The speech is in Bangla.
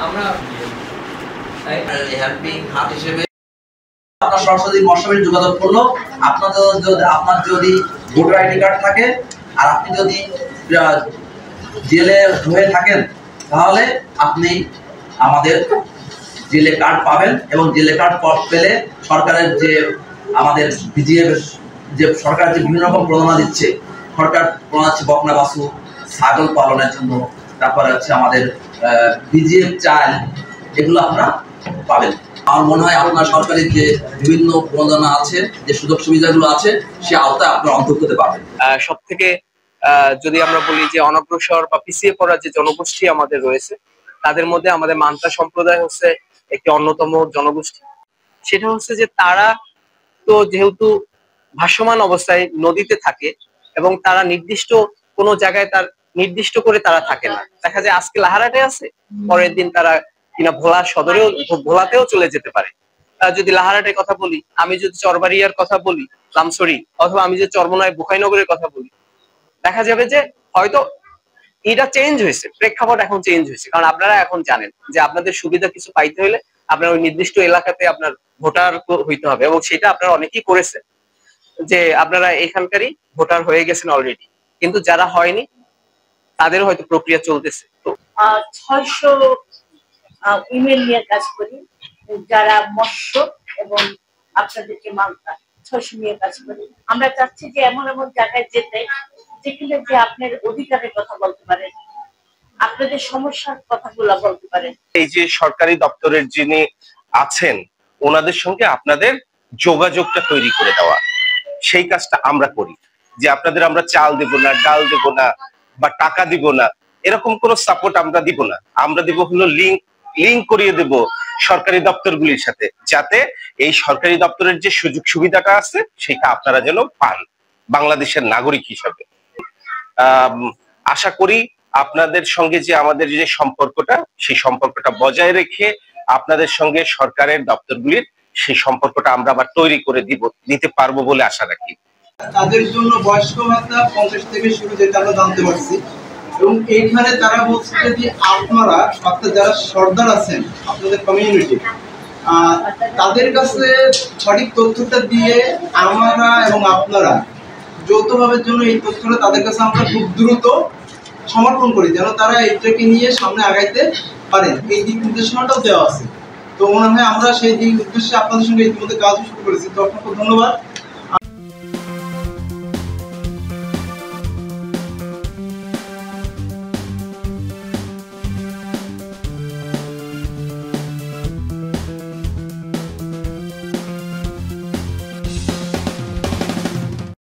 আমরা হেল্পিং হাত হিসেবে আপনার সরাসরি মশাবের যোগাযোগ করলো। আপনার যদি ভোটার আইডি কার্ড থাকে আর আপনি যদি জেলে হয়ে থাকেন তাহলে আপনি আমাদের জেলে কার্ড পাবেন এবং জেলে কার্ড পেলে সরকারের যে আমাদের বিজিএফ যে সরকার যে বিভিন্ন রকম প্রণোদনা দিচ্ছে, সরকার প্রণোদনা দিচ্ছে বকনা বাছুর, ছাগল পালনের জন্য, তারপরে হচ্ছে আমাদের বিজিএফ চাল, এগুলো আপনারা পাবেন। আমার মনে হয় আপনার সরকারের যে বিভিন্ন প্রণোদনা আছে, যে সুযোগ সুবিধাগুলো আছে, সে আওতায় আপনারা অন্তর্ভুক্ত হতে পারবেন। সব থেকে যদি আমরা বলি যে অনগ্রসর বা পিছিয়ে পড়া যে জনগোষ্ঠী আমাদের রয়েছে, তাদের মধ্যে আমাদের মান্তা সম্প্রদায় হচ্ছে একটি অন্যতম জনগোষ্ঠী। সেটা হচ্ছে যে তারা তো যেহেতু ভাসমান অবস্থায় নদীতে থাকে এবং তারা নির্দিষ্ট কোনো জায়গায় তার নির্দিষ্ট করে তারা থাকে না। দেখা যায় আজকে লাহারাটে আছে, পরের দিন তারা কিনা ভোলা সদরেও ভোলাতেও চলে যেতে পারে। যদি লাহারাটের কথা বলি, আমি যদি চরবাড়িয়ার কথা বলি, লামসরি, অথবা আমি যদি চরমোনাই বুখাইনগরের কথা বলি, দেখা যাবে যে হয়তো এটা চেঞ্জ হয়েছে, প্রেক্ষাপট এখন চেঞ্জ হয়েছে। কারণ আপনারা এখন জানেন যে আপনাদের সুবিধা কিছু পাইতে হলে আপনার ওই নির্দিষ্ট এলাকাতে আপনার ভোটার হইতে হবে, এবং সেটা আপনারা অনেকেই করেছেন, যে আপনারা এখানকারই ভোটার হয়ে গেছেন অলরেডি। কিন্তু যারা হয়নি তাদের হয়তো প্রক্রিয়া চলতেছে। তো 600 ইমেল নিয়ে কাজ করি, যারা মৎস্য এবং আপনাদেরকে মালটা 600 নিয়ে কাজ করি। আমরা চাচ্ছি যে এমন এমন জায়গায় যেতে যেখানে যে আপনার অধিকারের কথা বলতে পারেন, আপনাদের সমস্যার কথাগুলো বলতে পারেন। এই যে সরকারি দপ্তরের যিনি আছেন ওনাদের সঙ্গে আপনাদের যোগাযোগটা তৈরি করে দেওয়া, সেই কাজটা আমরা করি। যে আপনাদের আমরা চাল দেব না, ডাল দেব না, বা টাকা দিব না, এরকম কোনো সাপোর্ট আমরা দিব না। আমরা দিব হলো লিঙ্ক করিয়ে দেব সরকারি দপ্তরগুলির সাথে, যাতে এই সরকারি দপ্তরের যে সুযোগ সুবিধাটা আছে সেটা আপনারা যেন পান বাংলাদেশের নাগরিক হিসাবে। আশা করি আপনাদের সঙ্গে যে আমাদের যে সম্পর্কটা, সেই সম্পর্কটা বজায় রেখে আপনাদের সঙ্গে সরকারের দপ্তরগুলির সেই সম্পর্কটা আমরা আবার তৈরি করে দিতে পারবো বলে আশা রাখি। তাদের জন্য বয়স্ক ভাতা 50 থেকে শুরু, যেটা আমরা জানতে পারছি। এবং এইখানে তারা বলছে যে আপনারা অর্থাৎ যারা সর্দার আছেন আপনাদের কমিউনিটি, তাদের কাছে সঠিক তথ্যটা দিয়ে আমরা এবং আপনারা যৌথভাবে জন্য এই তথ্যটা তাদের কাছে আমরা খুব দ্রুত সমর্পণ করি, যেন তারা এইটাকে নিয়ে সামনে আগাইতে পারেন। এই দিক নির্দেশনাটাও দেওয়া আছে। তো মনে হয় আমরা সেই দিক উদ্দেশ্যে আপনাদের সঙ্গে ইতিমধ্যে কাজ শুরু করেছি। তো আপনাকে ধন্যবাদ।